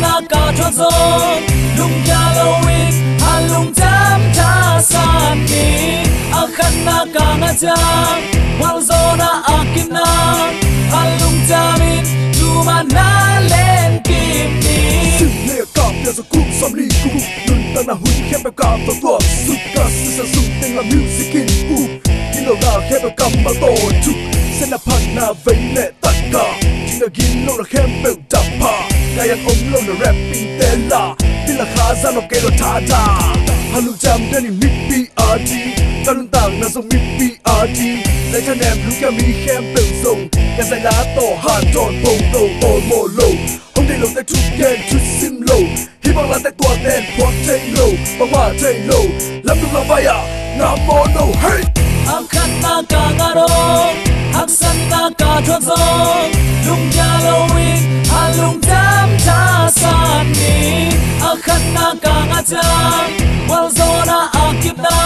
na ka cho zo lung ya lo win halung tam ta san ni akhan na ka nga jang wal zo na akim na halung tamin tuma na len kim ni sim le ka pya zo kum som li ku nun ta na hu khe pe ka to to su ka su sa su teng la music in u kilo na khe pe kam ma to tu se na pan na vei le tat ka jin na gin lo na khem pe da pa Kayan lo na rapping tela Bila khaza no kero tada Halu jam dani mit BRT Karun tang na zong mit BRT Lai chan em lu kya mi khem pel zong Ka zai la to han tròn bông to all mo low Hong day lo tay tu yen tu sim low Hi bang la tay tua ten kwak tay low Bang ma tay low Lam dung la vaya Nga mo no hey Akhan na ka ngarong Aksan na ka tròn zong Lung ya lo win halung tam ta san ni akhan na ka nga jang wal zo na akip na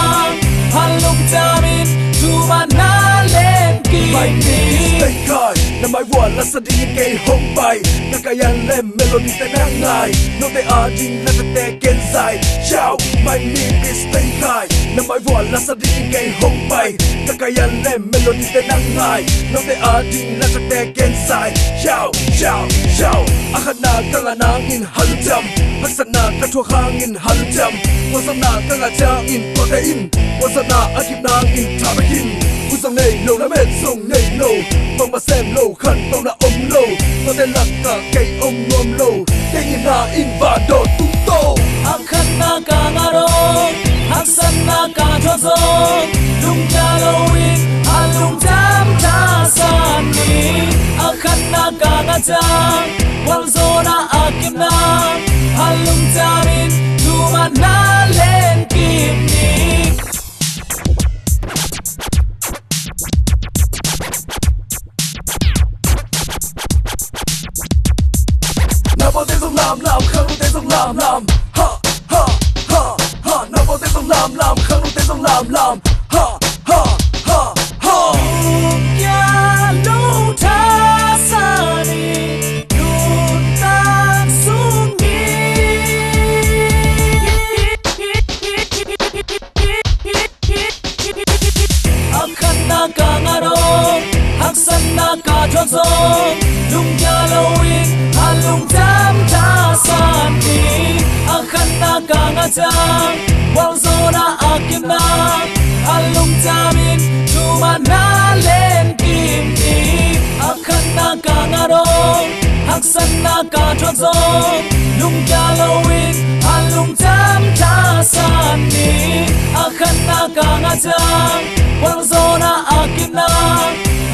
halung tamin tuma na len ki My name is Tây Khai Năm mai vua là sa đi cây hông bay Các cái anh lên melody tên ngang ngài Nô tê á đinh là tên tê kên dài Ciao My name is Tây Khai Năm mai vua là sa đi cây hông bay Các cái anh lên melody tên ngang ngài Nô tê á đinh là tên tê kên dài Ciao Ciao Ciao Akhan na ka nga nangin halujam Haksan na ka chua hangin halujam Wasan na ka nga jangin protein Wasan na akip nangin tabakin Usang này lâu lắm hết sông này lâu Vòng mà xem lâu khăn tao là ông lâu Có tên là cả cây ông ngôm lâu Cây nhìn là in và đỏ tung tô akhan na ka ngarong haksan na ka cho zo lung ya lo win halung tam ta san ni akhan na ka nga jang wal zo na akim na halung tamin tuma na len kim ni Nào bao tên dòng làm khăn luôn tên dòng làm ha ha ha ha nào bao tên dòng làm khăn luôn tên dòng làm ha ha ha ha ya lo ta sa ni lun tan sung akhan na ka ngarong haksan na ka cho zo lung ya lo win halung tam ta san ni akhan na ka nga jang wal zo na akim na halung tamin tuma na len kim ni akhan na ka ngarong haksan na ka cho zo lung ya lo win halung tam ta san ni akhan na ka nga jang wal zo na akim na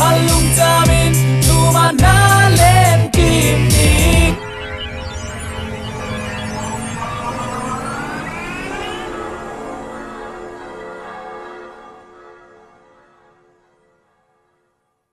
halung tamin tuma na len kim ni